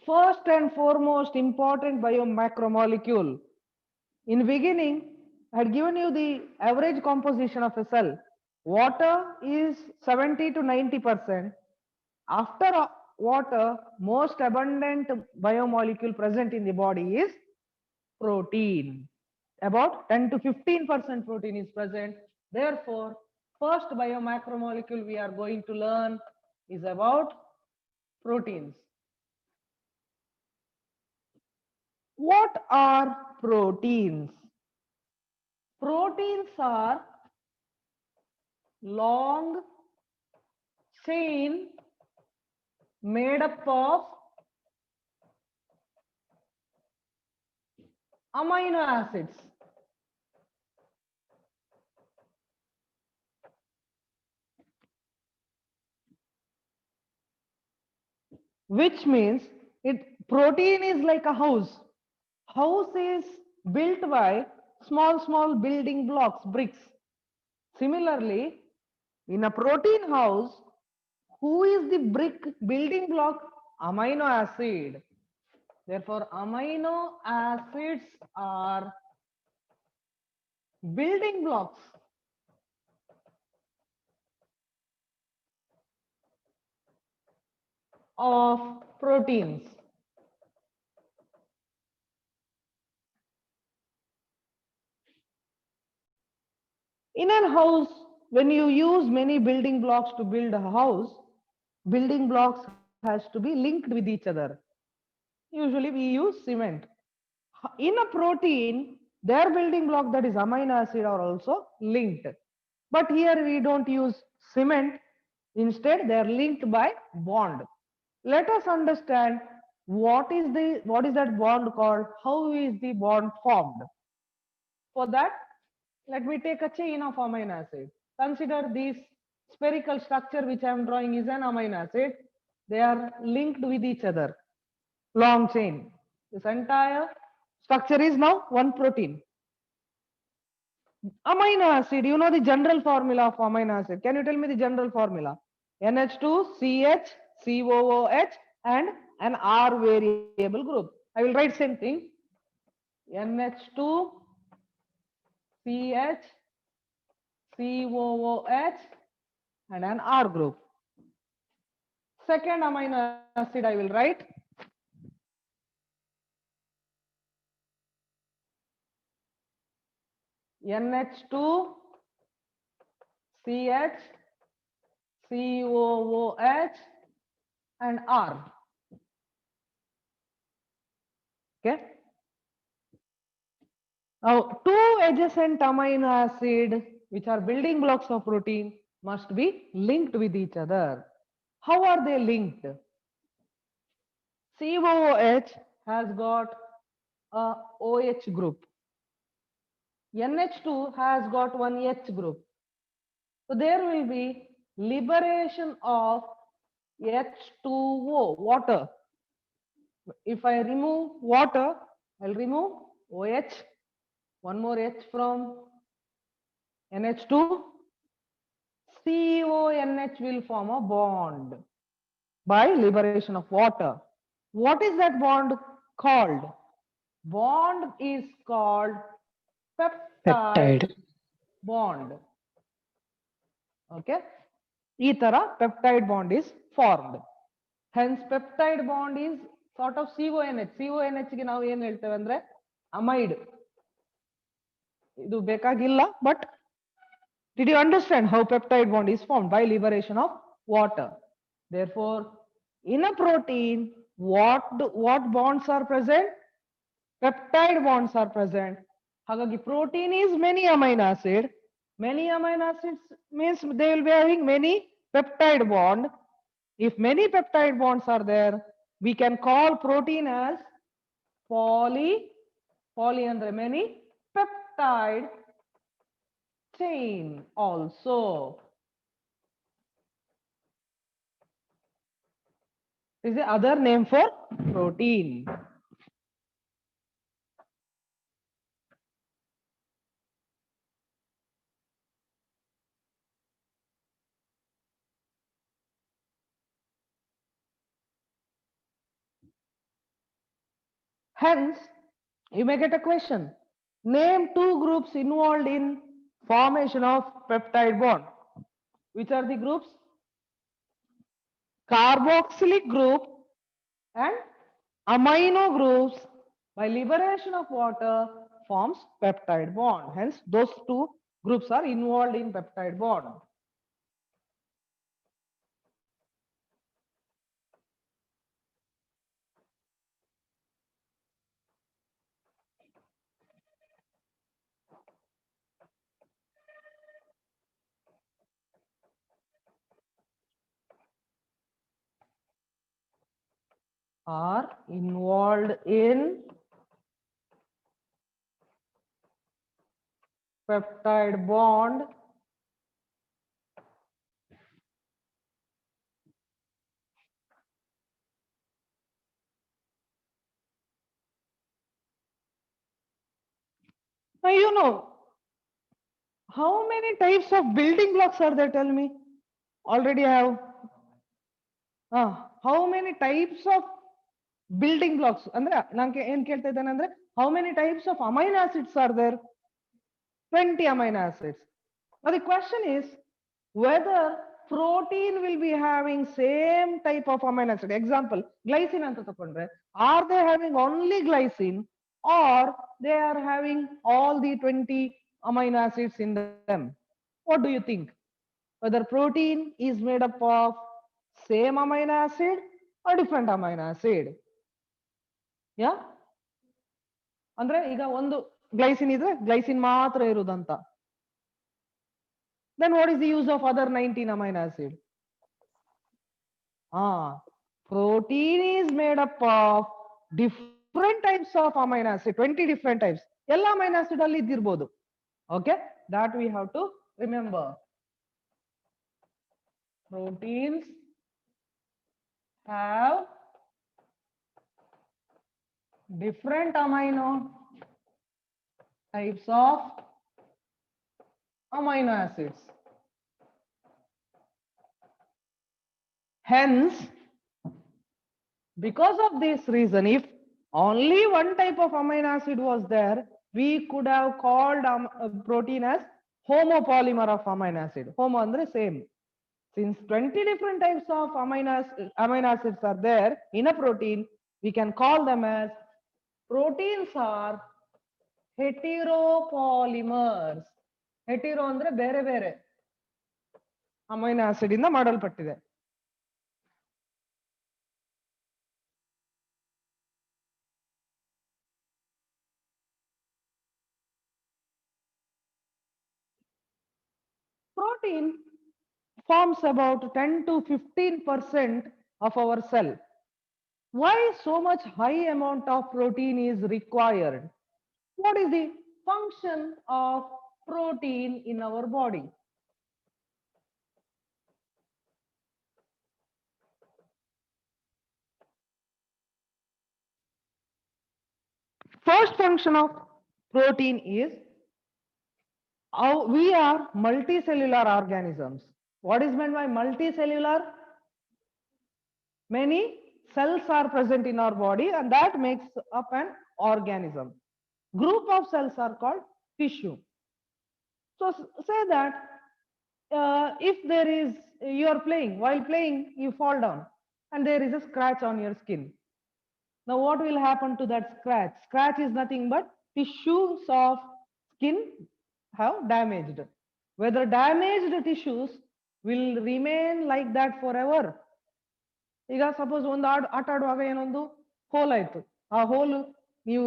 First and foremost important biomacromolecule. In beginning, I had given you the average composition of a cell. Water is 70 to 90%. After water, most abundant biomolecule present in the body is protein. About 10 to 15% protein is present. Therefore, first biomacromolecule we are going to learn is about proteins. What are proteins? Proteins are long chain made up of amino acids. Which means protein is like a house. House is built by small building blocks, bricks. Similarly, in a protein house, who is the brick building block? Amino acid. Therefore, amino acids are building blocks of proteins. In a house, when you use many building blocks to build a house, building blocks has to be linked with each other. Usually we use cement. In a protein, their building block, that is amino acid, are also linked. But here we don't use cement. Instead, they are linked by bond. Let us understand what is that bond called? How is the bond formed? For that, let me take a chain of amino acid. Consider this spherical structure which I am drawing is an amino acid. They are linked with each other. Long chain. This entire structure is now one protein. Amino acid, you know the general formula of amino acid. Can you tell me the general formula? NH2, CH, COOH, and an R variable group. I will write same thing. NH2, CH, COOH, and an R group. Second amino acid I will write. NH2, CH, COOH, and R. Okay. Now, two adjacent amino acid, which are building blocks of protein, must be linked with each other. How are they linked? COOH has got a OH group. NH2 has got one H group. So there will be liberation of H2O, water. If I remove water, I'll remove OH, one more H from NH2. CONH will form a bond by liberation of water. What is that bond called? Bond is called peptide Peptide. bond. Okay. ಈ ತರ peptide bond is formed. Hence peptide bond is sort of CONH. CONH ಗೆ ನಾವು ಏನು ಹೇಳ್ತೇವೆ ಅಂದ್ರೆ amide. ಇದು ಬೇಕಾಗಿಲ್ಲ, but did you understand how peptide bond is formed? By liberation of water. Therefore, in a protein, what bonds are present? Peptide bonds are present. Hagagi protein is many amino acid. Many amino acids means they will be having many peptide bond. If many peptide bonds are there, we can call protein as poly andre many peptide chain also. Is the other name for protein. Hence, you may get a question. Name two groups involved in formation of peptide bond. Which are the groups? Carboxylic group and amino groups by liberation of water forms peptide bond. Hence, those two groups are involved in peptide bond. Are involved in peptide bond now. You know, how many types of building blocks are there? Tell me. Already I have. How many types of building blocks? Andre, nanke en kelta idane andre, how many types of amino acids are there? 20 amino acids. Now the question is whether protein will be having same type of amino acid. Example, glycine anta takondre. Are they having only glycine or they are having all the 20 amino acids in them? What do you think? Whether protein is made up of same amino acid or different amino acid? Yeah? ಅಂದ್ರೆ ಈಗ ಒಂದು glycine ಇದ್ರೆ glycine ಮಾತ್ರ ಇರುದಂತ. Then what is the use of other 19 amino acid? Protein is made up of different types of amino acid, 20 different types. ಎಲ್ಲ amino acid ಅಲ್ಲಿ ಇದ್ದಿರಬಹುದು. Okay, that we have to remember. Proteins have different amino types of amino acids. Hence, because of this reason, if only one type of amino acid was there, we could have called protein as homopolymer of amino acid. Homo andre same. Since 20 different types of amino acids are there in a protein, we can call them as proteins are heteropolymers. Hetero andre bere bere amino acid inda ಮಾಡಲ್ಪಟ್ಟಿದೆ. Protein forms about 10 to 15% of our cell. Why so much high amount of protein is required? What is the function of protein in our body? First function of protein is we are multicellular organisms. What is meant by multicellular? Many cells are present in our body and that makes up an organism. Group of cells are called tissue. So say that if there is, you are playing, while playing you fall down and there is a scratch on your skin. Now what will happen to that scratch? Scratch is nothing but tissues of skin have damaged. Whether damaged tissues will remain like that forever. ಈಗ suppose ಒಂದು ಆಟ ಆಡುವಾಗ ಏನೊಂದು hole ಆಯ್ತು, ಆ hole ನೀವು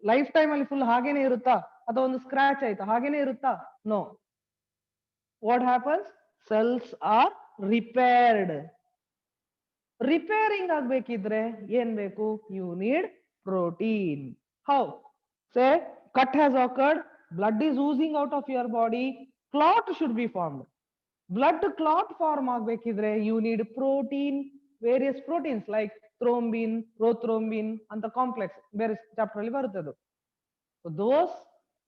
life time ಅಲ್ಲಿ full ಹಾಗೇನೆ ಇರುತ್ತಾ ಅಥವಾ ಒಂದು ಸ್ಕ್ರಾಚ್ ಆಯ್ತು ಹಾಗೇನೆ ಇರುತ್ತಾ? No. What happens? Cells are repaired. Repairing ಆಗ್ಬೇಕಿದ್ರೆ ಏನ್ ಬೇಕು? You need protein. How? Say cut has occurred, blood is oozing out of your body, clot should be formed. Blood clot form ಆಗ್ಬೇಕಿದ್ರೆ you need protein, various proteins like thrombin, prothrombin and the complex ಬೇರೆ chapter ಅಲ್ಲಿ ಬರುತ್ತದೆ. So those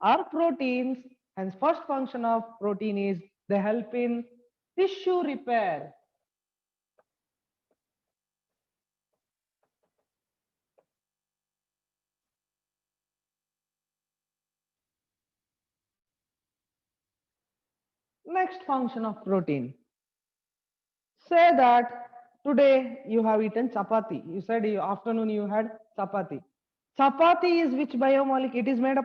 are proteins and first function of protein is they help in tissue repair. Next function of protein. Say that today you have eaten chapati. You said afternoon you had chapati. Chapati is which biomolecule? It is made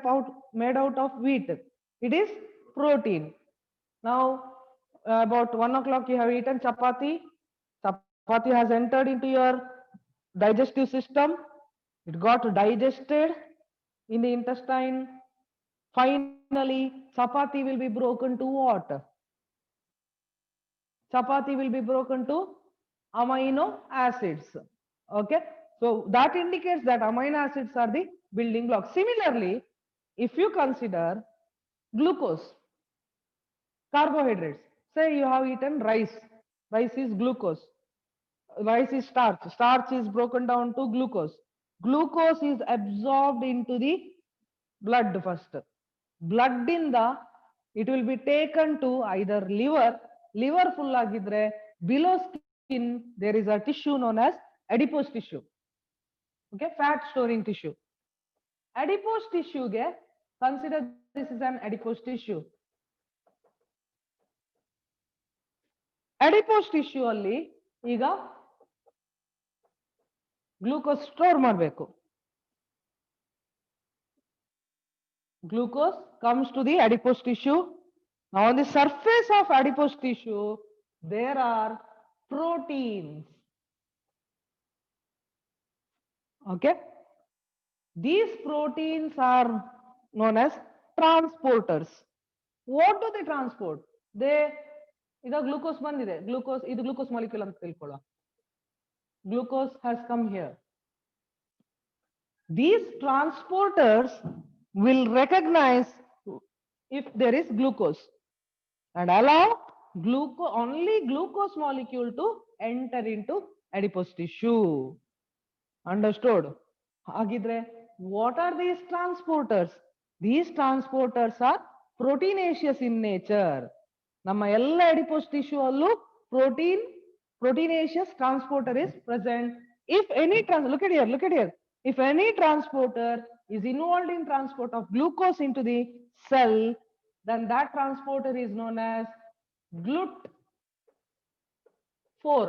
out of wheat. It is protein. Now about 1 o'clock you have eaten chapati. Chapati has entered into your digestive system. It got digested in the intestine. Finally, chapati will be broken to what? Chapati will be broken to amino acids. Okay, so that indicates that amino acids are the building blocks. Similarly, if you consider glucose, carbohydrates, say you have eaten rice. Rice is glucose. Rice is starch. Starch is broken down to glucose. Glucose is absorbed into the blood first. Blood in the, it will be taken to either liver. Liver full agidre, below skin there is a tissue known as adipose tissue. Okay, fat storing tissue. Adipose tissue ge, consider this is an adipose tissue. Adipose tissue alli iga glucose store ಮಾಡಬೇಕು. Glucose comes to the adipose tissue. Now on the surface of adipose tissue there are proteins. Okay, these proteins are known as transporters. What do they transport? They, ಈಗ glucose ಬಂದಿದೆ, glucose ಇದು glucose molecule ಅಂತ ತಿಳ್ಕೊಳ್ಳೋ. Glucose has come here. These transporters will recognize if there is glucose and allow only glucose molecule to enter into adipose tissue. Understood? Hagidre, what are these transporters? These transporters are proteinaceous in nature. Nama ella adipose tissue allu proteinaceous transporter is present. If any look at here. If any transporter is involved in transport of glucose into the cell, then that transporter is known as GLUT4.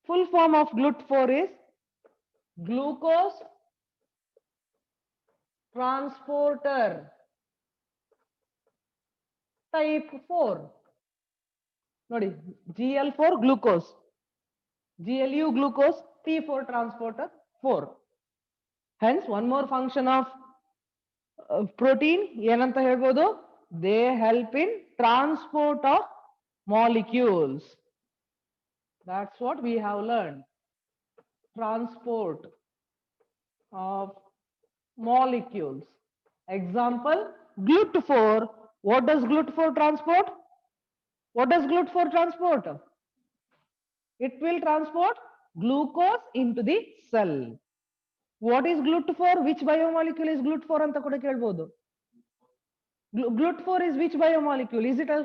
Full form of GLUT4 is glucose transporter type 4. Nodi, GL4 glucose, GLU glucose, T4 transporter 4. Hence one more function of protein ಏನಂತ ಹೇಳ್ಬೋದು, they help in transport of molecules. That's what we have learned. Transport of molecules. Example, GLUT4. What does GLUT4 transport? What does GLUT4 transport? It will transport glucose into the cell. What is GLUT4? Which biomolecule is GLUT4 anta kuda kelbodu. GLUT4 is which biomolecule? Is it a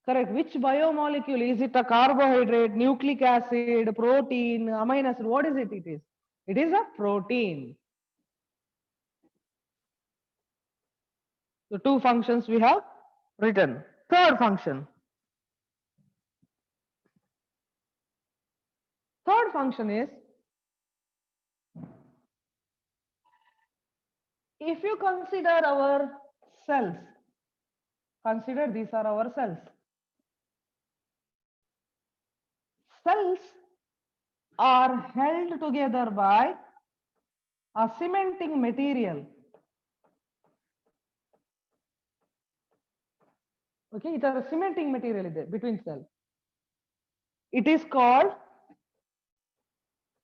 correct? Which biomolecule? Is it a carbohydrate, nucleic acid, protein, amino acid? What is it? It is a protein. The two functions we have written. Third function. Third function is, if you consider our cells, consider these are our cells. Cells are held together by a cementing material. Okay, it is a cementing material between cells. It is called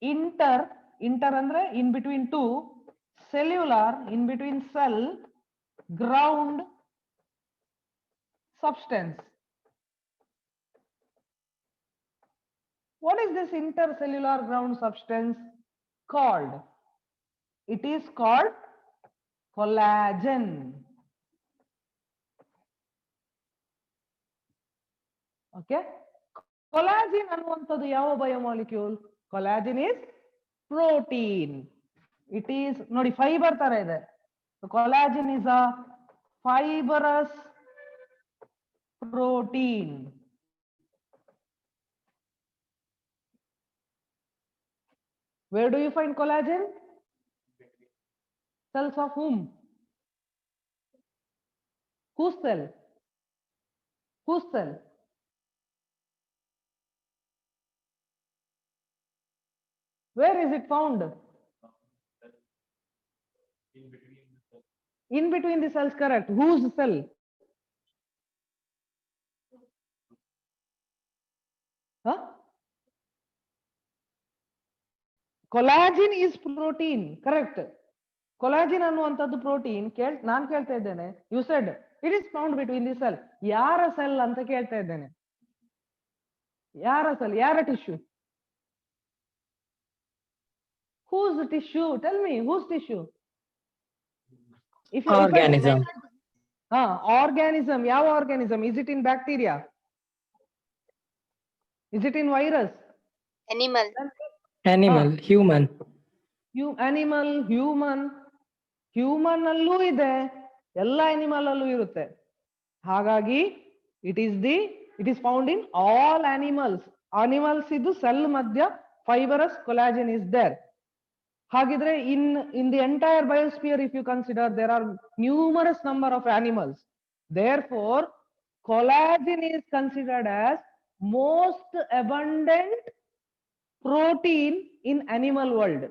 inter andre in between two, cellular in between cell, ground substance. What is this intercellular ground substance called? It is called collagen. Okay, collagen ಅನ್ನುವಂಥದ್ದು ಯಾವ biomolecule? Collagen is protein. It is ನೋಡಿ fibre ತರ ಇದೆ. So collagen is a fibrous protein. Where do you find collagen? Cells of whom? Whose cell? Whose cell? Where is it found? In between the cells, correct. Whose cell? Huh? Collagen is protein, correct. Collagen ಅನ್ನುವಂಥದ್ದು protein ನಾನು ಕೇಳ್ತಾ ಇದ್ದೇನೆ. You said it is found between the cell. ಯಾರ cell ಅಂತ ಕೇಳ್ತಾ ಇದ್ದೇನೆ. ಯಾರ cell, ಯಾರ tissue? Whose tissue? Tell me, whose tissue? If you Organism. Organism. ಯಾವ organism? Is it in bacteria? Is it in virus? Animal. Animal, human. Animal, human. Human ಅಲ್ಲೂ ಇದೆ, ಎಲ್ಲ animal ಅಲ್ಲೂ ಇರುತ್ತೆ. ಹಾಗಾಗಿ it is found in all animals. Animals ಇದು cell ಮಧ್ಯ fibrous collagen is there. ಹಾಗಿದ್ರೆ in the entire biosphere, if you consider, there are numerous number of animals. Therefore, collagen is considered as most abundant protein in animal world.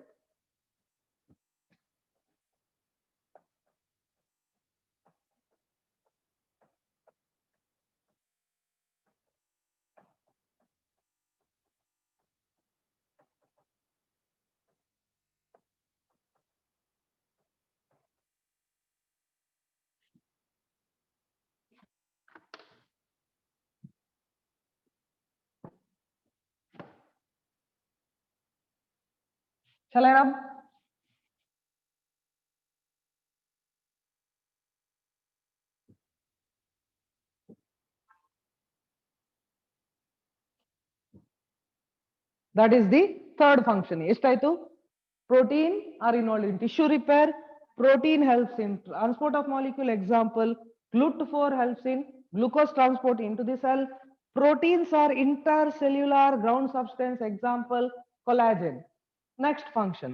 Shall I rub? That is the third function. ಎಷ್ಟಾಯ್ತು? Protein are involved in tissue repair. Protein helps in transport of molecule. Example, GLUT4 helps in glucose transport into the cell. Proteins are intercellular ground substance. Example, collagen. Next function.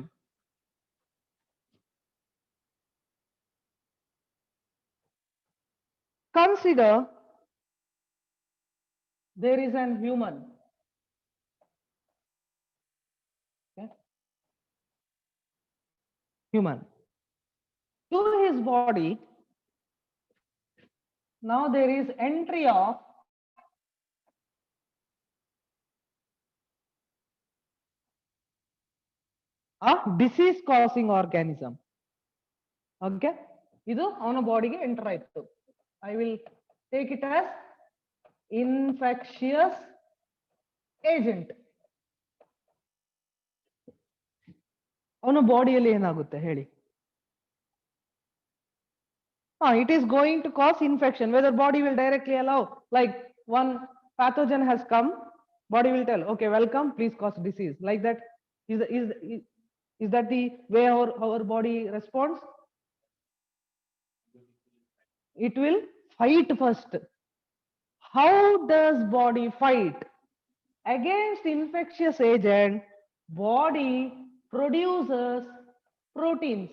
Consider there is an human. Okay. Human. To his body, now there is entry of a disease causing organism. Okay, ಇದು ಅವನ ಬಾಡಿಗೆ enter ಆಯ್ತು. I will take it as infectious agent. ಅವನ ಬಾಡಿಯಲ್ಲಿ ಏನಾಗುತ್ತೆ ಹೇಳಿ? It is going to cause infection. Whether body will directly allow, like one pathogen has come, body will tell, okay, welcome, please cause disease. Like that, is that the way our body responds? It will fight first. How does body fight? Against infectious agent, body produces proteins.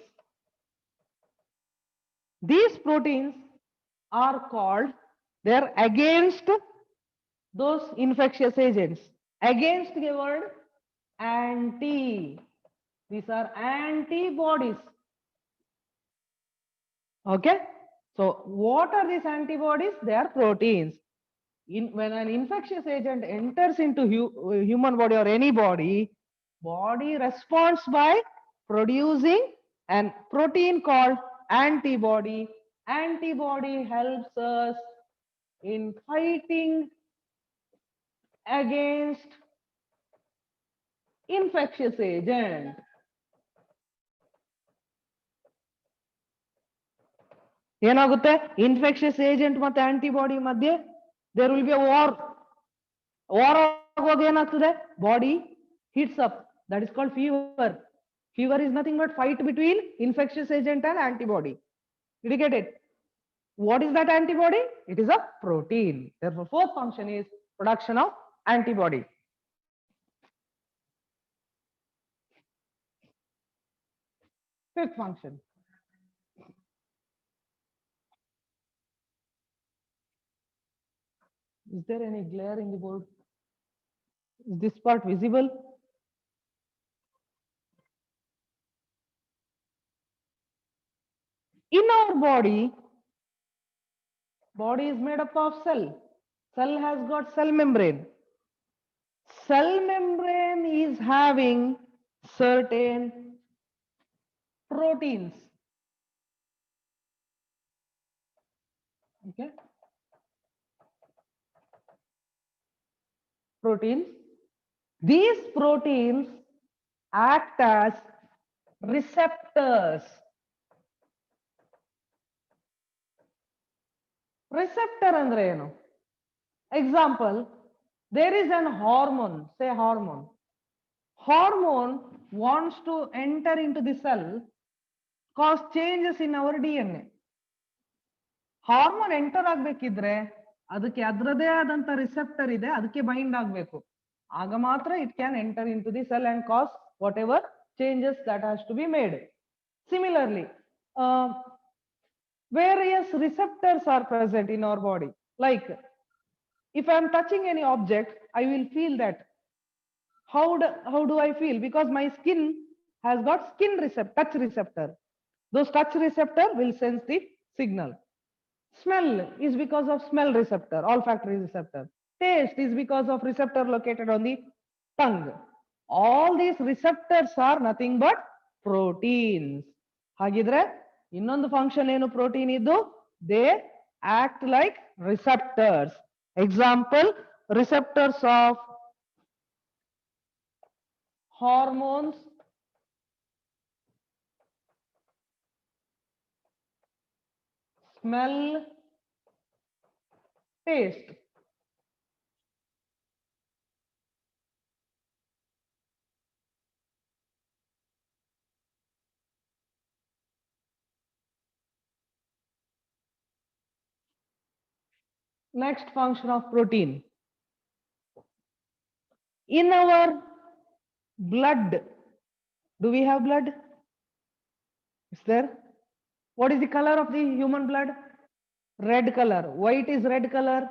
These proteins are called, they are against those infectious agents. Against the word anti. These are antibodies. Okay. So what are these antibodies? They are proteins. When an infectious agent enters into human body or any body, body responds by producing an protein called antibody. Antibody helps us in fighting against infectious agent. ಏನಾಗುತ್ತೆ? Infectious agent ಮತ್ತೆ antibody ಮಧ್ಯೆ there will be a war. War ಆಗುವಾಗ ಏನಾಗ್ತದೆ? Body heats up. That is called fever. Fever is nothing but fight between infectious agent and antibody. Did you get it? What is that antibody? It is a protein. Therefore, fourth function is production of antibody. Fifth function. Is there any glare in the board? Is this part visible? In our body is made up of cell. Cell has got cell membrane. Cell membrane is having certain proteins. Okay. Proteins. These proteins act as receptors. Receptor andre enu? Example, there is an hormone, say hormone. Hormone wants to enter into the cell, cause changes in our DNA. Hormone enter ಆಗ್ಬೇಕಿದ್ರೆ ಅದಕ್ಕೆ ಅದರದೇ ಆದಂತ receptor ಇದೆ, ಅದಕ್ಕೆ bind ಆಗಬೇಕು. ಆಗ ಮಾತ್ರ it can enter into the cell and cause whatever changes that has to be made. Similarly, various receptors are present in our body. Like, if I am touching any object, I will feel that. How do I feel? Because my skin has got touch receptor. Those touch receptor will sense the signal. Smell is because of smell receptor, olfactory receptor. Taste is because of receptor located on the tongue. All these receptors are nothing but proteins. Hagidre, ಇನ್ನೊಂದು function ಏನು protein ಇದ್ದು? They act like receptors. Example, receptors of hormones, smell, taste. Next function of protein. In our blood, do we have blood? Is there? What is the color of the human blood? Red color. Why it is red color?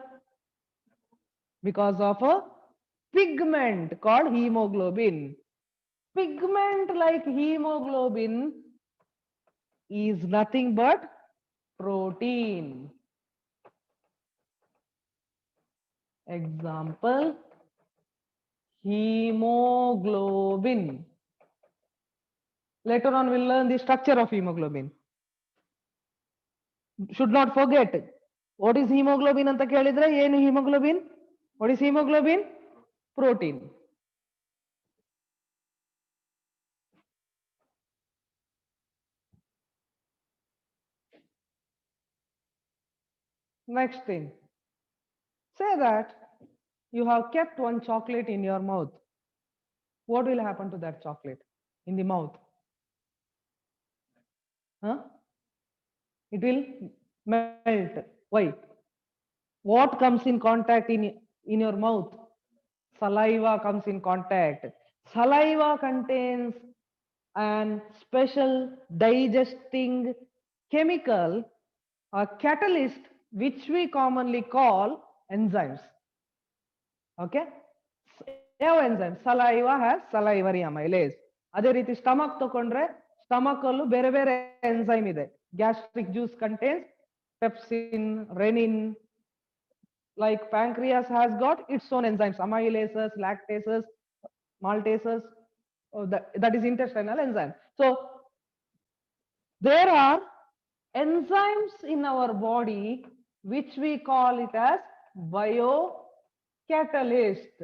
Because of a pigment called hemoglobin. Pigment like hemoglobin is nothing but protein. Example, hemoglobin. Later on we'll learn the structure of hemoglobin. Should not forget, what is hemoglobin anta kelidre, ಏನು hemoglobin? What is hemoglobin? Protein. Next thing, say that you have kept one chocolate in your mouth. What will happen to that chocolate in the mouth? Huh? It will melt. Why? What comes in contact in your mouth? Saliva comes in contact. Saliva contains an special digesting chemical or catalyst which we commonly call enzymes. Okay? ಯಾವ enzyme? Saliva has salivary amylase. ಅದೇ ರೀತಿ stomach ತಗೊಂಡ್ರೆ stomach ಅಲ್ಲೂ ಬೇರೆ ಬೇರೆ enzyme ಇದೆ. Gastric juice contains pepsin, renin. Like pancreas has got its own enzymes, amylases, lactases, maltases. That is intestinal enzyme. So there are enzymes in our body which we call it as biocatalyst.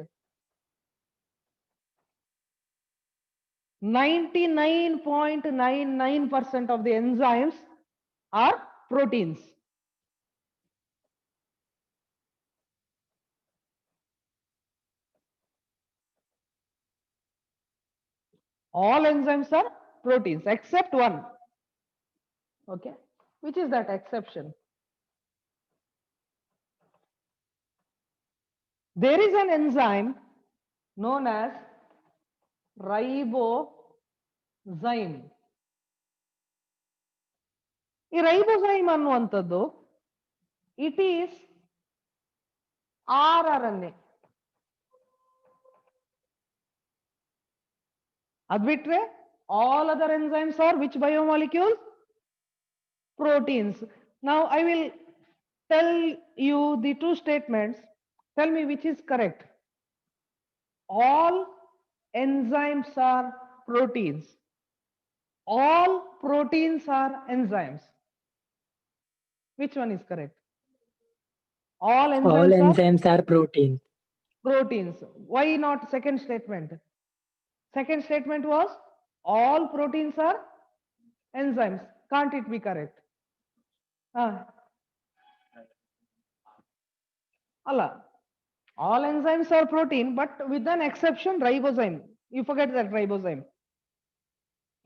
99.99% of the enzymes are proteins. All enzymes are proteins except one. Okay. Which is that exception? There is an enzyme known as ribozyme. ಈ ರೈಬೋಸೈಮ್ ಅನ್ನುವಂಥದ್ದು it is RNA. ಅದು ಬಿಟ್ರೆ all other enzymes are which biomolecules? Proteins. Now I will tell you the two statements. Tell me which is correct. All enzymes are proteins. All proteins are enzymes. Which one is correct? All All enzymes are enzymes are proteins. proteins. Why not second statement? Second statement was all proteins are enzymes. Can't it be correct? Allah. All enzymes are protein, but with an exception, ribozyme. You forget that ribozyme.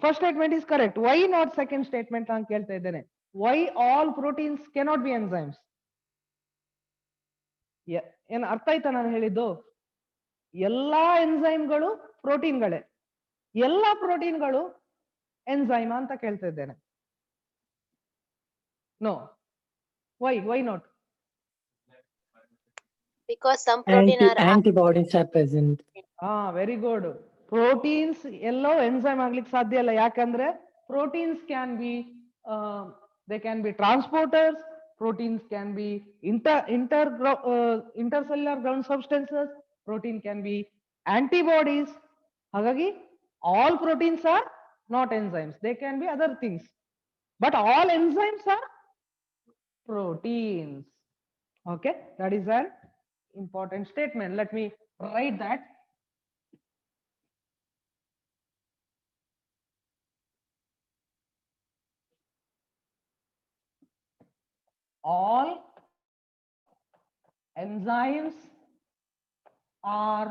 First statement is correct. Why not second statement? Why all proteins cannot be enzymes? ಏನ್ ಅರ್ಥ ಆಯ್ತಾ ನಾನು ಹೇಳಿದ್ದು? ಎಲ್ಲಾ ಎನ್ಸೈಮ್ಗಳು ಪ್ರೋಟೀನ್ಗಳೇ, ಎಲ್ಲಾ ಪ್ರೋಟೀನ್ಗಳು enzyme ಅಂತ ಕೇಳ್ತಾ ಇದ್ದೇನೆ. No. Why not? Because some protein are Antibodies are present. Very good. Proteins ಎಲ್ಲೋ ಎನ್ಸೈಮ್ ಆಗ್ಲಿಕ್ಕೆ ಸಾಧ್ಯ ಇಲ್ಲ. ಯಾಕಂದ್ರೆ proteins can be they can be transporters, proteins can be intercellular ground substances, protein can be antibodies. Hagagi all proteins are not enzymes, they can be other things, but all enzymes are proteins. Okay, that is an important statement. Let me write that. All enzymes are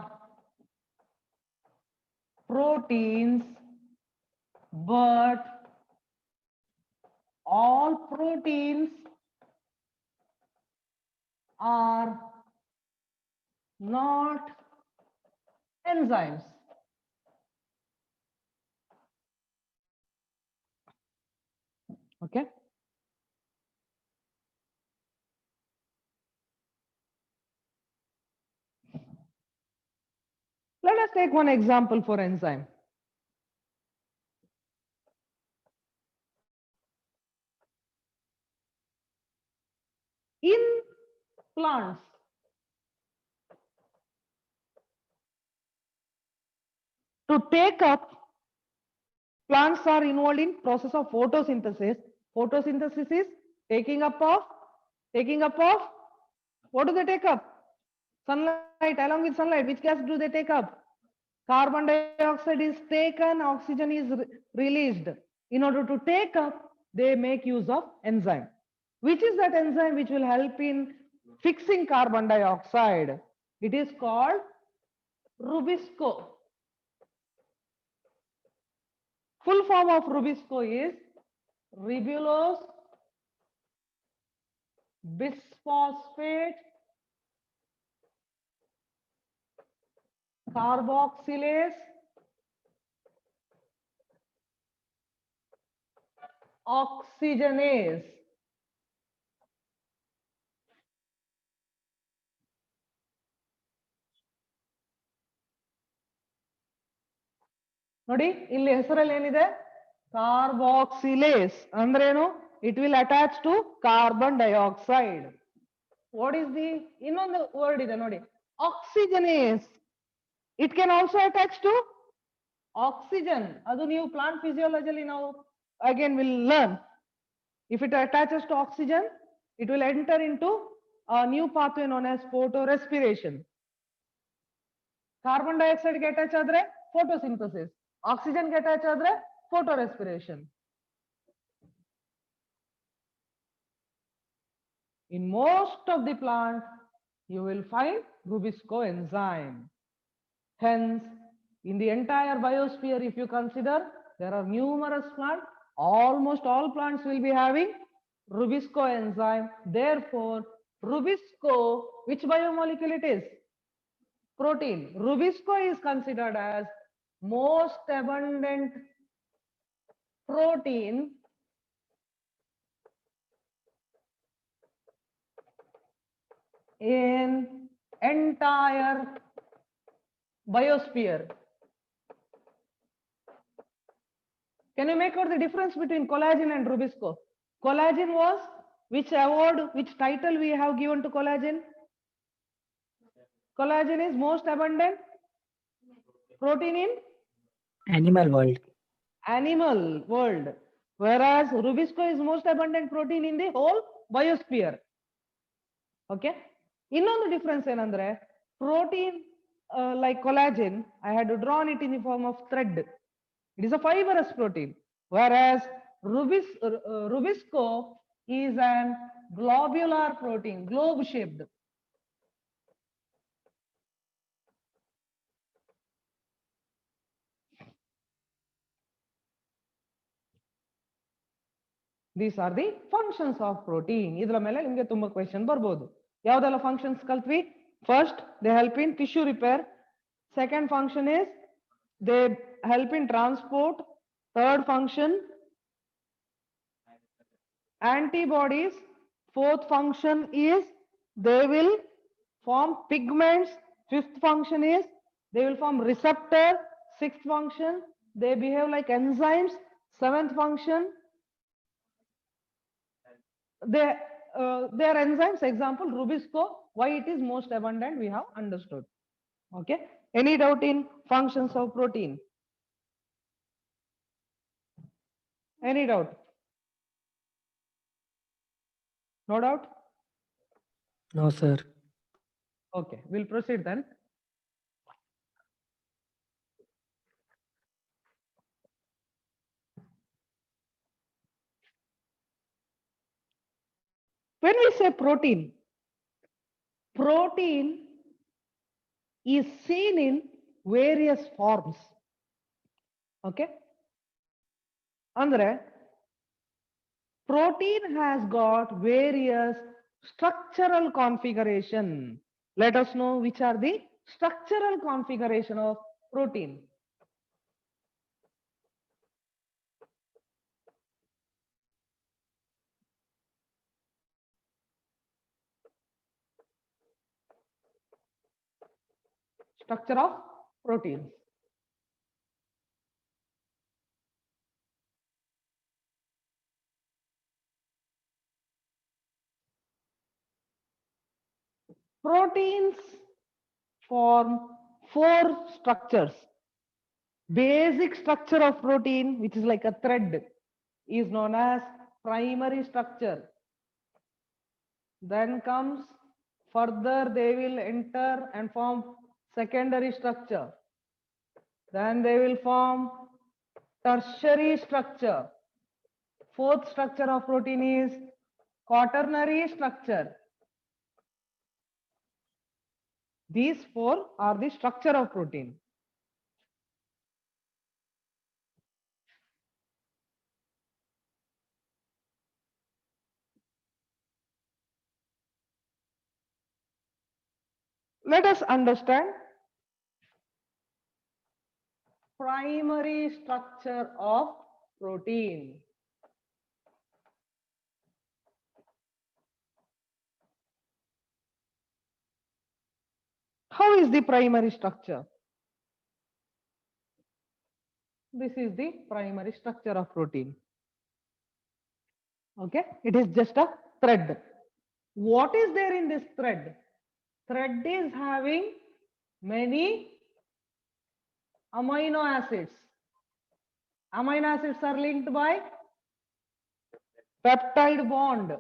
proteins, but all proteins are not enzymes. Okay. Let us take one example for enzyme. In plants, to take up, plants are involved in process of photosynthesis. Photosynthesis is taking up of, what do they take up? Sunlight. Along with sunlight, which gas do they take up? Carbon dioxide is taken, oxygen is released. In order to take up, they make use of enzyme. Which is that enzyme which will help in fixing carbon dioxide? It is called Rubisco. Full form of Rubisco is ribulose bisphosphate carboxylase oxygenase. ನೋಡಿ ಇಲ್ಲಿ ಹೆಸರಲ್ಲಿ ಏನಿದೆ? Carboxylase ಅಂದ್ರೇನು? It will attach to carbon dioxide. What is the ಇನ್ನೊಂದು word ಇದೆ ನೋಡಿ, oxygenase. It can also attach to oxygen. ಅದು ನೀವು ಪ್ಲಾಂಟ್ ಫಿಸಿಯಾಲಜಿಯಲ್ಲಿ ನಾವು again will learn. If it attaches to oxygen, it will enter into a new pathway known as photorespiration. Carbon dioxide get attached adre photosynthesis, oxygen get attached adre photorespiration. In most of the plant, you will find Rubisco enzyme. Hence, in the entire biosphere, if you consider, there are numerous plants. Almost all plants will be having Rubisco enzyme. Therefore, Rubisco, which biomolecule it is? Protein. Rubisco is considered as most abundant protein in entire biosphere. Can you make out the difference between collagen and Rubisco? Collagen was which award, which title we have given to collagen? Collagen is most abundant protein in Animal world. animal world, whereas Rubisco is most abundant protein in the whole biosphere. Okay. Innondu difference ಏನಂದ್ರೆ protein like collagen, I had drawn it in the form of thread. It is a fibrous protein, whereas Rubisco is an globular protein, globe shaped. These are the functions of protein. ಇದರ ಮೇಲೆ ನಿಮಗೆ ತುಂಬಾ question ಬರಬಹುದು. ಯಾವುದೆಲ್ಲ functions ಕಲ್ತ್ವಿ? First, they help in tissue repair. Second function is they help in transport. Third function, antibodies. Fourth function is they will form pigments. Fifth function is they will form receptor. Sixth function, they behave like enzymes. Seventh function, they are enzymes. Example, Rubisco. Why it is most abundant, we have understood. Okay. Any doubt in functions of protein? Any doubt? No doubt? No, sir. Okay, we'll proceed then. When we say protein, protein is seen in various forms. Okay. Andre, protein has got various structural configuration. Let us know which are the structural configuration of protein. Structure of proteins. Proteins form four structures. Basic structure of protein, which is like a thread, is known as primary structure. Then comes further, they will enter and form secondary structure. Then they will form tertiary structure. Fourth structure of protein is quaternary structure. These four are the structure of protein. Let us understand primary structure of protein. How is the primary structure? This is the primary structure of protein. Okay, it is just a thread. What is there in this thread? Thread is having many amino acids. Amino acids are linked by peptide bond.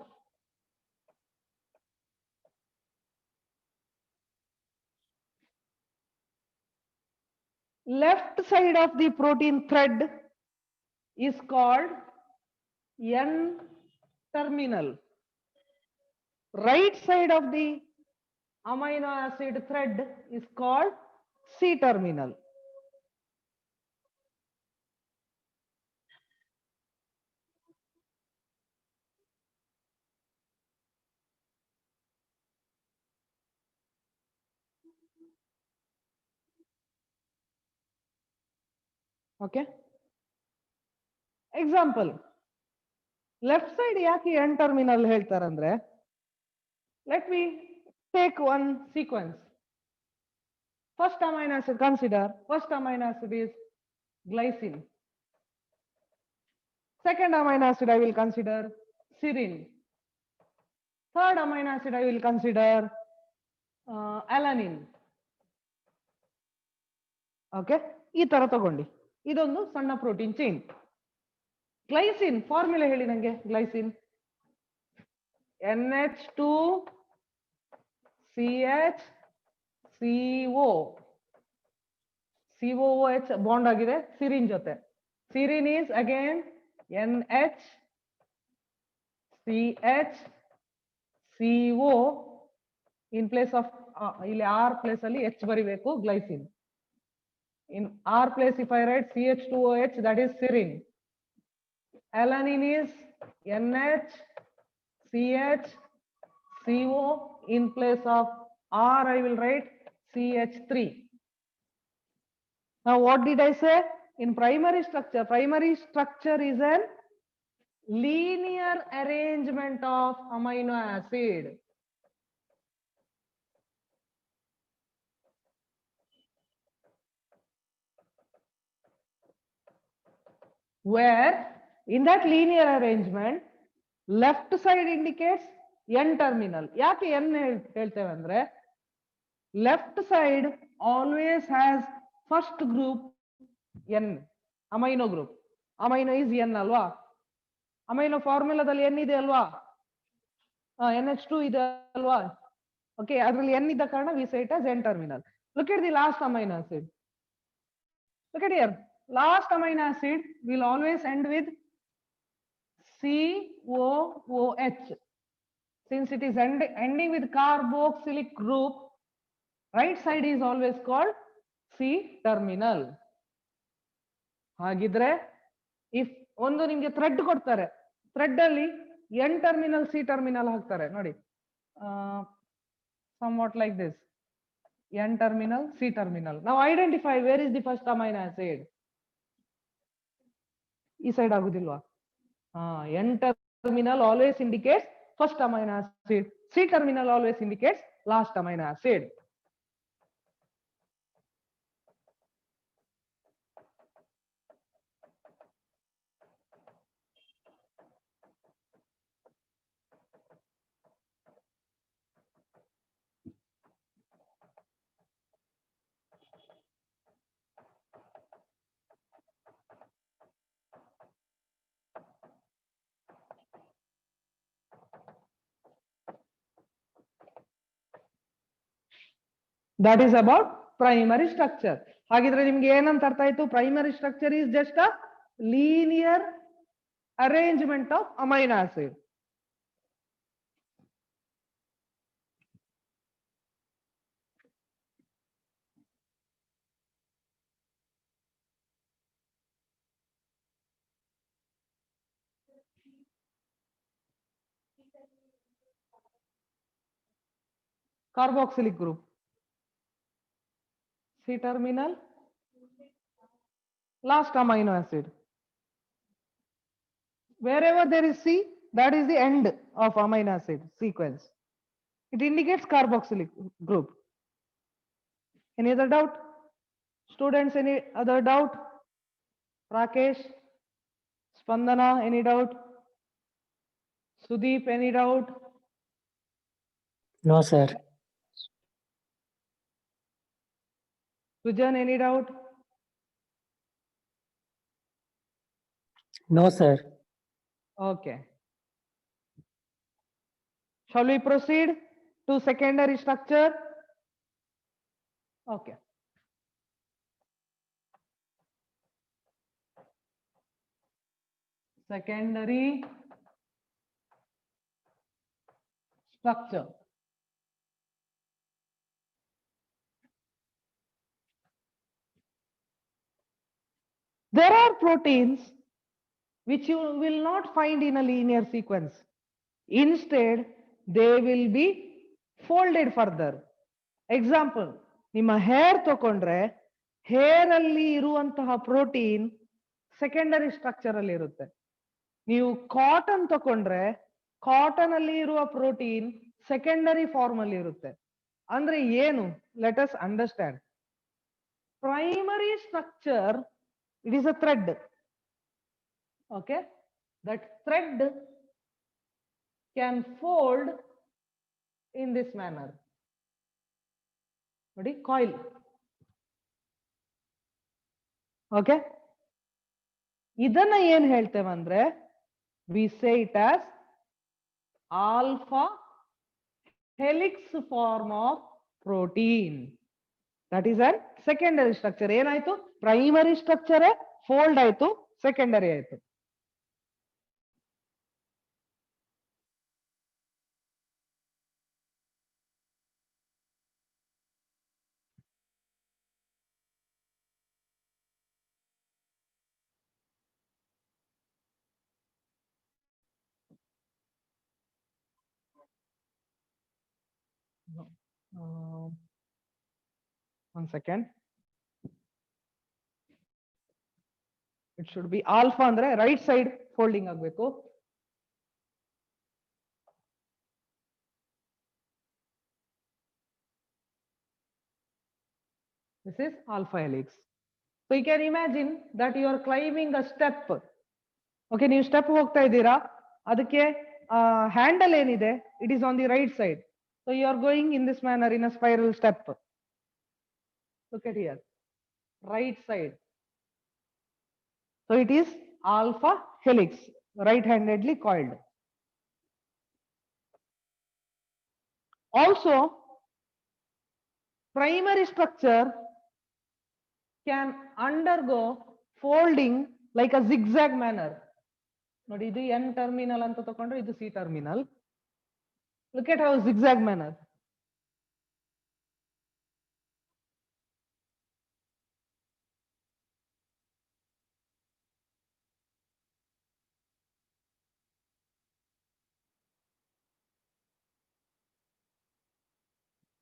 Left side of the protein thread is called N terminal. Right side of the amino acid thread is called C terminal. Okay example left side ಯಾಕೆ N terminal ಹೇಳ್ತಾರಂದ್ರೆ let me take one sequence. First amino acid, consider first amino acid is glycine. Second amino acid I will consider serine. Third amino acid I will consider alanine. Okay, ಈ ತರ ತಗೊಂಡಿ ಇದೊಂದು ಸಣ್ಣ protein chain. Glycine formula ಹೇಳಿ ನಂಗೆ. Glycine NH2 CH CO COOH bond ಆಗಿದೆ ಸಿರಿನ್ ಜೊತೆ. ಸಿರಿನ್ is again NH CH CO in place of ಇಲ್ಲಿ R place ಅಲ್ಲಿ H ಬರಿಬೇಕು glycine. In R place if I write CH2OH, that is serine. Alanine is NH CH CO. In place of R I will write CH3. Now what did I say? In primary structure is an linear arrangement of amino acid. Where in that linear arrangement left side indicates N terminal. ಯಾಕೆ N ಹೇಳ್ತೇವೆ ಅಂದ್ರೆ left side always has first group N, amino group. Amino is N ಅಲ್ವಾ? amino ಫಾರ್ಮುಲಾದಲ್ಲಿ N ಇದೆ ಅಲ್ವಾ? NH2 ಇದೆ ಅಲ್ವಾ? Okay, ಅದರಲ್ಲಿ N ಇದ್ದ ಕಾರಣ we say it as N terminal. Look at the last amino acid. Look at here. Last amino acid will always end with COOH. Since it is ending with carboxylic group, right side is always called C terminal. ಹಾಗಿದ್ರೆ if ಒಂದು ನಿಮಗೆ thread ಕೊಡ್ತಾರೆ, thread ಅಲ್ಲಿ N terminal C terminal ಹಾಕ್ತಾರೆ ನೋಡಿ, somewhat like this, N terminal C terminal. Now identify where is the first amino acid. ಈ side ಆಗುದಿಲ್ವಾ? N terminal always indicates first amino acid. C terminal always indicates last amino acid. That is about primary structure. ಹಾಗಿದ್ರೆ ನಿಮ್ಗೆ ಏನಂತ ಅರ್ಥ ಆಯ್ತು? Primary structure is just a linear arrangement of amino acid. Carboxylic group, C terminal, last amino acid. Wherever there is C, that is the end of amino acid sequence. It indicates carboxylic group. Any other doubt? Students, any other doubt? Rakesh, Spandana, any doubt? Sudeep, any doubt? No, sir. Sujan, any doubt? No, sir. Okay. Shall we proceed to secondary structure? Okay. Secondary structure. There are proteins which you will not find in a linear sequence. Instead, they will be folded further. Example, ನಿಮ್ಮ hair ತಕೊಂಡ್ರೆ hair ಅಲ್ಲಿ ಇರುವಂತಹ protein secondary structure ಅಲ್ಲಿ ಇರುತ್ತೆ. ನೀವು cotton ತಕೊಂಡ್ರೆ cotton ಅಲ್ಲಿ ಇರುವ ಪ್ರೋಟೀನ್ ಸೆಕೆಂಡರಿ ಫಾರ್ಮ್ ಅಲ್ಲಿ ಇರುತ್ತೆ. ಅಂದ್ರೆ ಏನು? Let us understand. Primary structure, it is a thread. Okay, that thread can fold in this manner. ನೋಡಿ, coil. Okay, ಇದನ್ನ ಏನ್ ಹೇಳ್ತೇವೆ ಅಂದ್ರೆ we say it as alpha helix form of protein. That is a secondary structure. ಏನಾಯ್ತು? Primary structure fold ಆಯ್ತು, secondary ಆಯ್ತು. One second. It should be alpha ಅಂದ್ರೆ right side folding ಆಗಬೇಕು. This is alpha helix. So you can imagine that you are climbing a step. Okay, ನೀವು step ಹೋಗ್ತಾ ಇದ್ದೀರಾ, ಅದಕ್ಕೆ handle ಏನಿದೆ, it is on the right side. So you are going in this manner in a spiral step. Look at here, right side. So it is alpha helix, right-handedly coiled. Also, primary structure can undergo folding like a zigzag manner. ನೋಡಿ, ಇದು N terminal ಅಂತ ತಕೊಂಡ್ರೆ ಇದು C terminal. Look at how zigzag manner.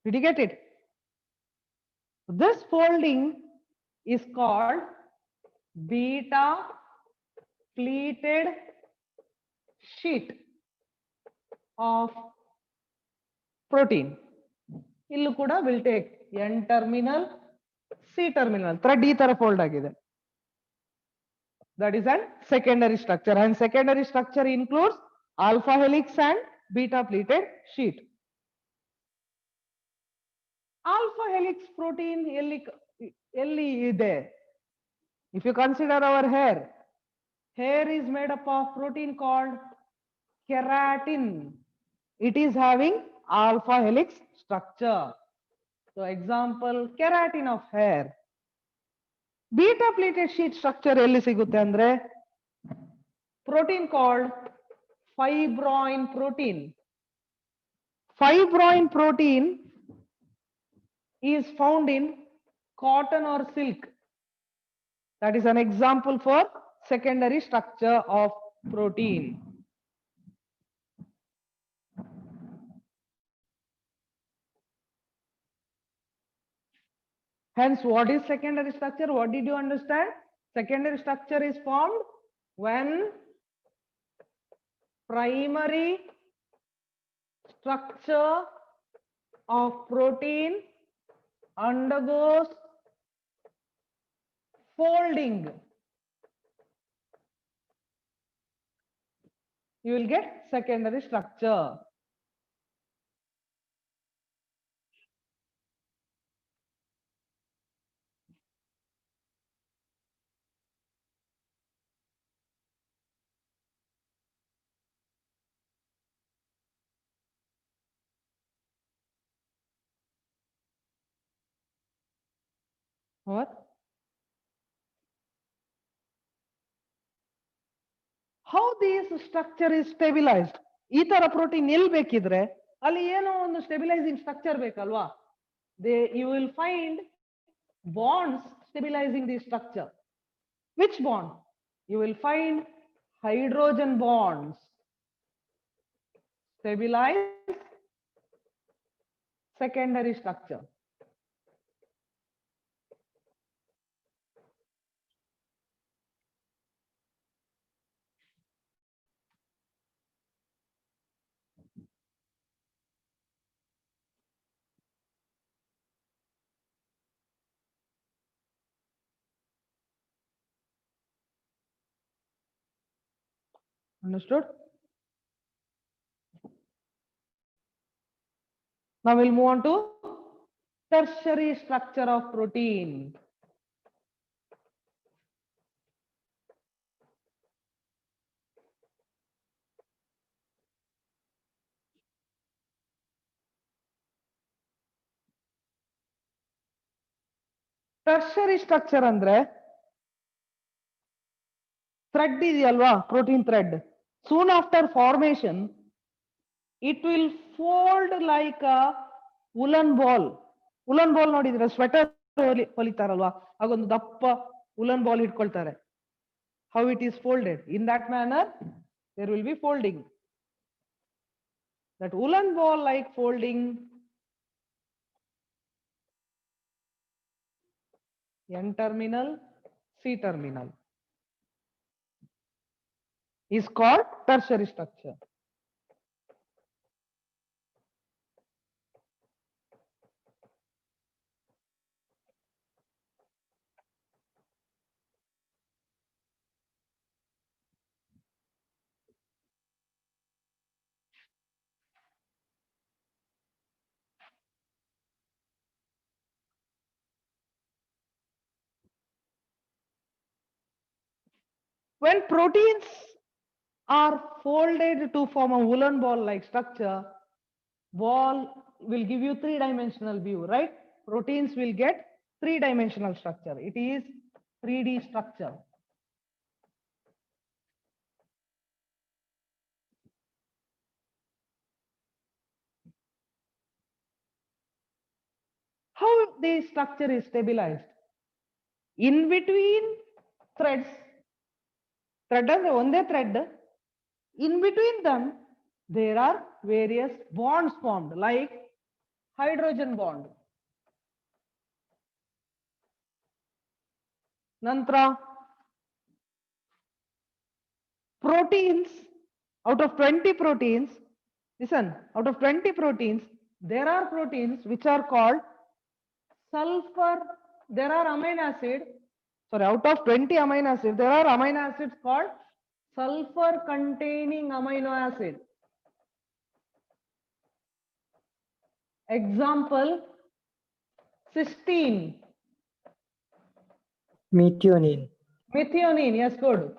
Did you get it? This folding is called beta pleated sheet of protein. ಇಲ್ಲೂ ಕೂಡ will take N terminal, C terminal. Thread ಈ ತರ fold ಆಗಿದೆ. That is a secondary structure, and secondary structure includes alpha helix and beta pleated sheet. Alpha helix protein ಎಲ್ಲಿ ಇದೆ? If you consider our hair is made up of protein called keratin. It is having alpha helix structure. So example, keratin of hair. Beta pleated sheet structure ಎಲ್ಲಿ ಸಿಗುತ್ತೆ ಅಂದ್ರೆ protein called fibroin protein. Fibroin protein is found in cotton or silk. That is an example for secondary structure of protein. Hence, what is secondary structure? What did you understand? Secondary structure is formed when primary structure of protein undergoes folding. You will get secondary structure. What? How this structure is stabilized? ಈ ತರ protein ಎಲ್ಲಿ ಬೇಕಿದ್ರೆ ಅಲ್ಲಿ ಏನೋ ಒಂದು stabilising structure ಬೇಕಲ್ವಾ? You will find bonds stabilizing the structure. Which bond? You will find hydrogen bonds stabilize secondary structure. Understood? Now we'll move on to tertiary structure of protein. Tertiary structure andre thread ಇದೆಯಲ್ವಾ protein thread. Soon after formation, it will fold like a woolen ball. Woolen ball ನೋಡಿದ್ರೆ sweater ಹೊಲಿತಾರಲ್ವಾ ಆಗೊಂದು ದಪ್ಪ woolen ball ಇಟ್ಕೊಳ್ತಾರೆ. How it is folded. In that manner, there will be folding. That woolen ball like folding N-terminal, C-terminal is called tertiary structure. When proteins are folded to form a woolen ball like structure, ball will give you three-dimensional view, right? Proteins will get three-dimensional structure. It is 3D structure. How the structure is stabilized? In between threads, thread and one thread, in between them, there are various bonds formed like hydrogen bond. Nantra, proteins, out of 20 proteins, listen, out of 20 proteins, there are proteins which are called sulfur, there are amino acid, sorry, out of 20 amino acids, there are amino acids called sulfur containing amino acid. Example, cysteine. Methionine. Methionine, yes, good.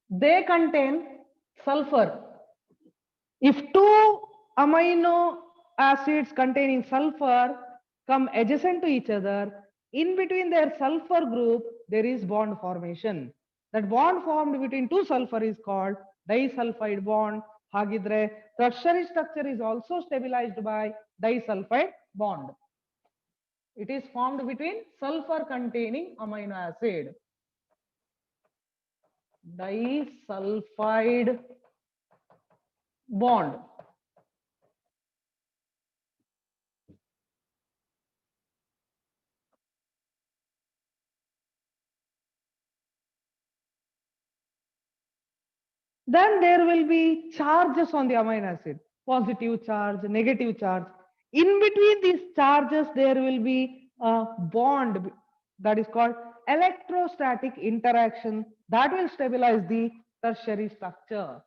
They contain sulfur. If two amino acids containing sulfur come adjacent to each other, in between their sulfur group, there is bond formation. That bond formed between two sulfur is called disulfide bond. Hagidre, tertiary structure is also stabilized by disulfide bond. It is formed between sulfur containing amino acid. Disulfide bond. Then there will be charges on the amino acid, positive charge, negative charge. In between these charges, there will be a bond that is called electrostatic interaction that will stabilize the tertiary structure.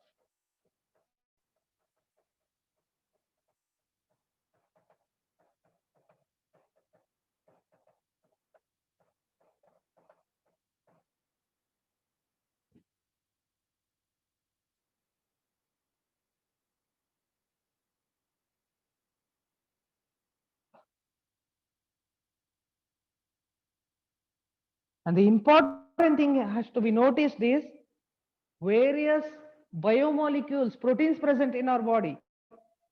And the important thing has to be noticed is various biomolecules, proteins present in our body.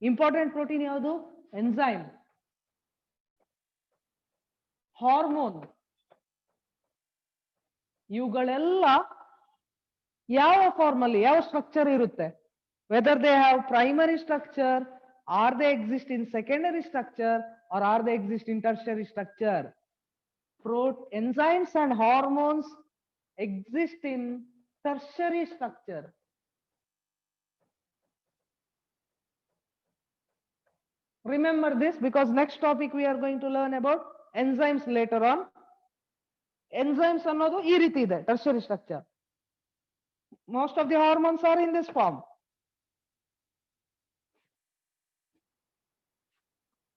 Important protein yadu? Enzyme, hormone. ಇವುಗಳೆಲ್ಲ ಯಾವ form ಅಲ್ಲಿ ಯಾವ structure ಇರುತ್ತೆ, whether they have primary structure, or they exist in secondary structure, or or they exist in tertiary structure. Enzymes and hormones exist in tertiary structure. Remember this because next topic we are going to learn about enzymes later on. Enzymes ಅನ್ನೋದು ಈ ರೀತಿ ಇದೆ tertiary structure. Most of the hormones are in this form.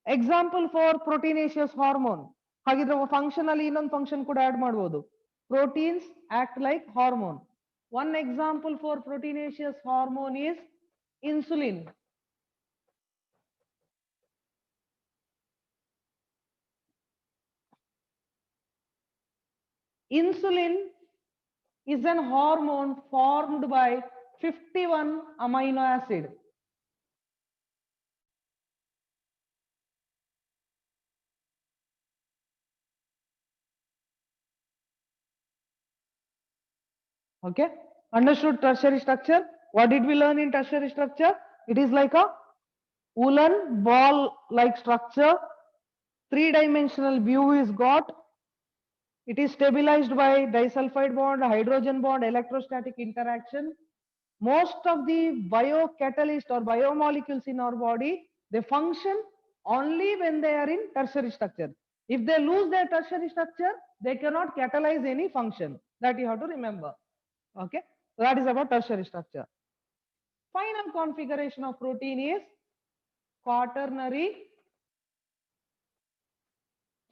Example for proteinaceous hormone. ಹಾಗಿದ್ರೆ function ಅಲ್ಲಿ ಇನ್ನೊಂದು function ಕೂಡ add ಮಾಡಬಹುದು. Proteins act like hormone. One example for proteinaceous hormone is insulin. Insulin is an hormone formed by 51 amino acid. Okay, understood tertiary structure? What did we learn in tertiary structure? It is like a woolen ball like structure. Three-dimensional view is got. It is stabilized by disulfide bond, hydrogen bond, electrostatic interaction. Most of the biocatalysts or biomolecules in our body, they function only when they are in tertiary structure. If they lose their tertiary structure, they cannot catalyze any function. That you have to remember. Okay, so that is about tertiary structure. Final configuration of protein is quaternary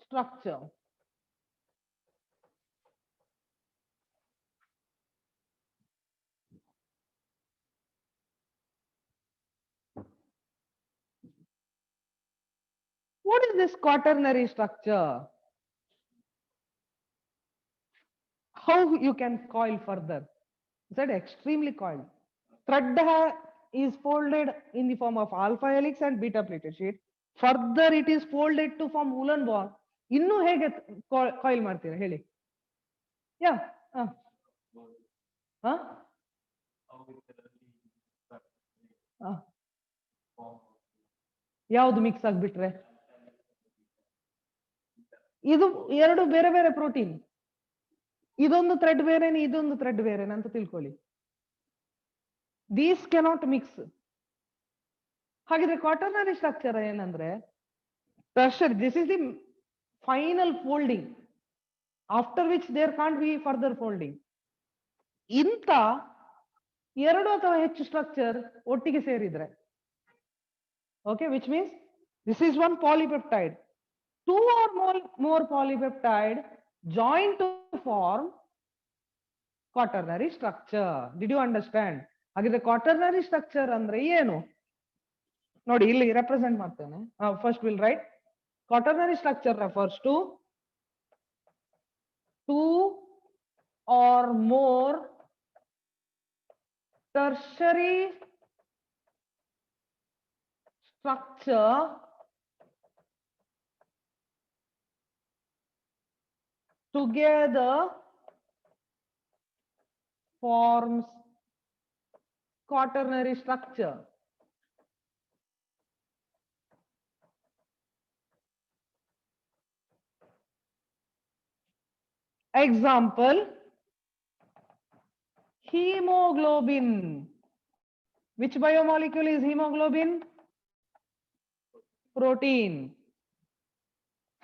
structure. What is this quaternary structure? How you can coil further? That extremely coiled. Thread is folded in the form of alpha helix and beta pleated sheet. Further it is folded to form woolen ball. ಇನ್ನು ಹೇಗೆ coil ಮಾಡ್ತೀರಾ ಹೇಳಿ? ಯಾ ಯಾವುದು mix ಆಗ್ಬಿಟ್ರೆ? ಇದು ಎರಡು ಬೇರೆ ಬೇರೆ ಪ್ರೋಟೀನ್. ಇದೊಂದು ಥ್ರೆಡ್ ಬೇರೆನೆ, ಇದೊಂದು ಥ್ರೆಡ್ ಬೇರೆನೆ ಅಂತ ತಿಳ್ಕೊಳ್ಳಿ. These cannot mix. ಹಾಗಿದ್ರೆ quaternary structure ಏನಂದ್ರೆ tertiary, this is the final folding, after which there can't be further folding. ಇಂತ ಎರಡು ಅಥವಾ ಹೆಚ್ಚು ಸ್ಟ್ರಕ್ಚರ್ ಒಟ್ಟಿಗೆ ಸೇರಿದ್ರೆ, okay, which means this is one polypeptide. Two or more polypeptide join to form quaternary structure. Did you understand? ಹಾಗಿದ್ರೆ quaternary structure ಅಂದ್ರೆ ಏನು ನೋಡಿ, ಇಲ್ಲಿ ರೆಪ್ರೆಸೆಂಟ್ ಮಾಡ್ತೇನೆ. First we'll write quaternary structure refers to two or more tertiary structure together forms quaternary structure. Example, hemoglobin. Which biomolecule is hemoglobin? Protein.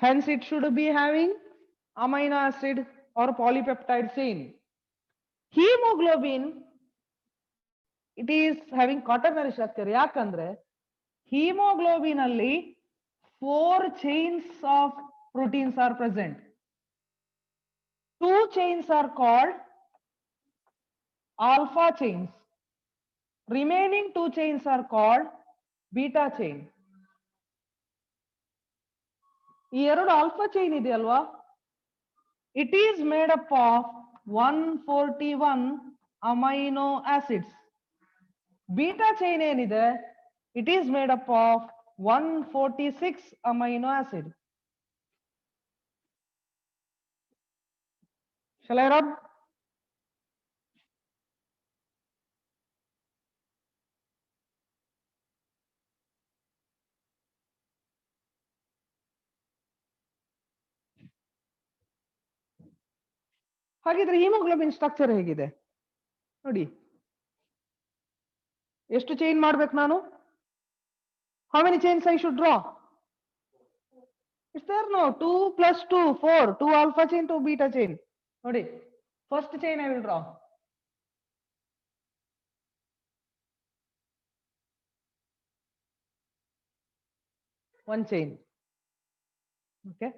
Hence it should be having amino acid or polypeptide chain. Hemoglobin, it is having quaternary structure. ಯಾಕಂದ್ರೆ hemoglobin ಅಲ್ಲಿ 4 chains of proteins are present. 2 chains are called alpha chains. Remaining 2 chains are called beta chain. ಈ ಎರಡು alpha chain ಇದೆ ಅಲ್ವಾ, it is made up of 141 amino acids. Beta chain ಏನಿದೆ, it is made up of 146 amino acid. Shall I rub? ಹಾಗಿದ್ರೆ haemoglobin structure ಹೇಗಿದೆ ನೋಡಿ. ಎಷ್ಟು chain ಮಾಡ್ಬೇಕು ನಾನು? How many chains I should draw? Is there no 2 plus 2, 4, 2 alpha chain, 2 beta chain. ನೋಡಿ, first chain I will draw. one chain. Okay.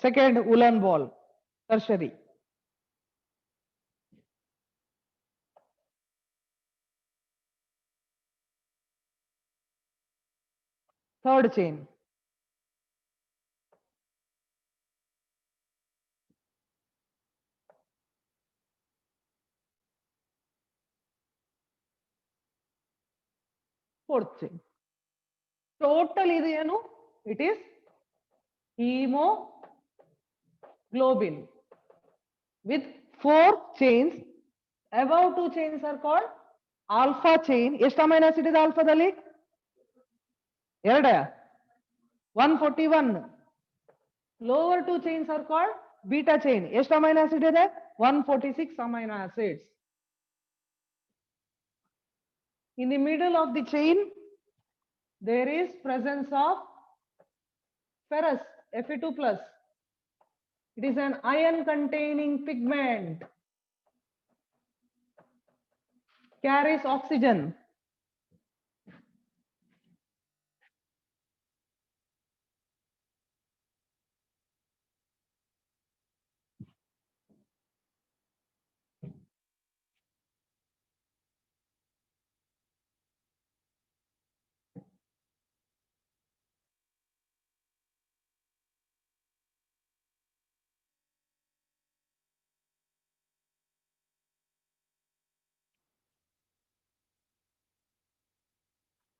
Second, woolen ball, tertiary. Third chain. Fourth chain. Total ಇದು ಏನು? It is hemoglobin with 4 chains. Above 2 chains are called alpha chain. ಎಷ್ಟು amino acid ಇದೆ ಆಲ್ಫಾದಲ್ಲಿ? ಎರಡೇ 141. Lower 2 chains are called beta chain. ಎಷ್ಟು amino acid ಇದೆ? 146 amino acids. In the middle of the chain, there is presence of ferrous, Fe2 plus. It is an iron containing pigment. Carries oxygen.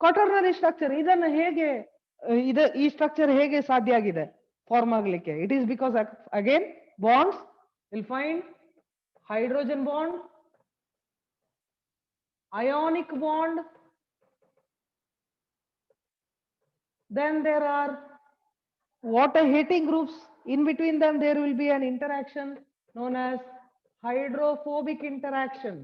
Quaternary structure ಇದನ್ನು ಹೇಗೆ ಈ structure ಹೇಗೆ ಸಾಧ್ಯ ಆಗಿದೆ form ಆಗಲಿಕ್ಕೆ? It is because again bonds will find hydrogen bond, ionic bond, then there are water heating groups. In between them there will be an interaction known as hydrophobic interaction.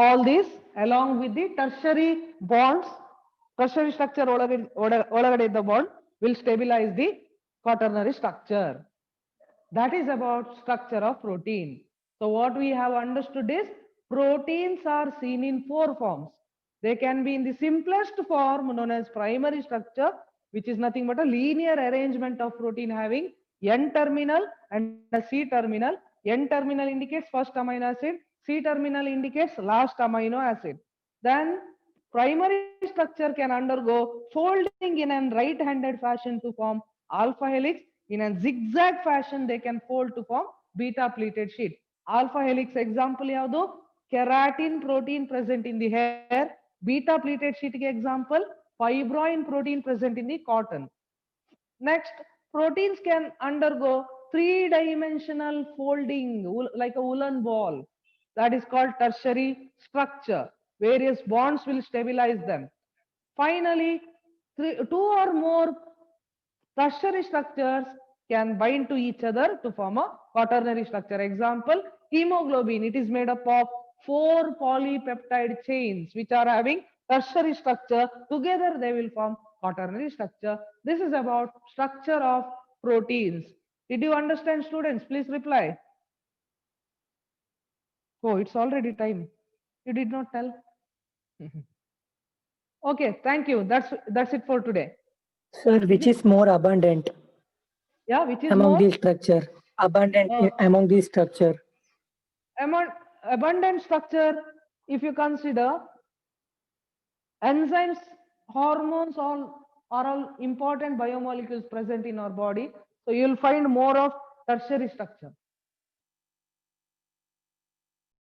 All this along with the tertiary bonds, tertiary structure ಒಳಗಡೆ ಇದ್ದ bond will stabilize the quaternary structure. That is about structure of protein. So what we have understood is proteins are seen in 4 forms. They can be in the simplest form known as primary structure, which is nothing but a linear arrangement of protein having N terminal and a C terminal. N terminal indicates first amino acid, C terminal indicates last amino acid. Then primary structure can undergo folding in a right-handed fashion to form alpha helix. In a zigzag fashion, they can fold to form beta pleated sheet. Alpha helix example ಯಾವುದು? Keratin protein present in the hair. Beta pleated sheet example, fibroin protein present in the cotton. Next, proteins can undergo 3-dimensional folding like a woolen ball. That is called tertiary structure. Various bonds will stabilize them. Finally, 2 or more tertiary structures can bind to each other to form a quaternary structure. Example, hemoglobin. It is made up of 4 polypeptide chains which are having tertiary structure. Together they will form quaternary structure. This is about structure of proteins. Did you understand, students? Please reply. Oh, it's already time. You did not tell. Okay, thank you. That's it for today. Sir, which is more abundant Yeah, which is among more this structure? Abundant among this structure. Abundant structure, if you consider enzymes, hormones, all are all important biomolecules present in our body. So you will find more of tertiary structure.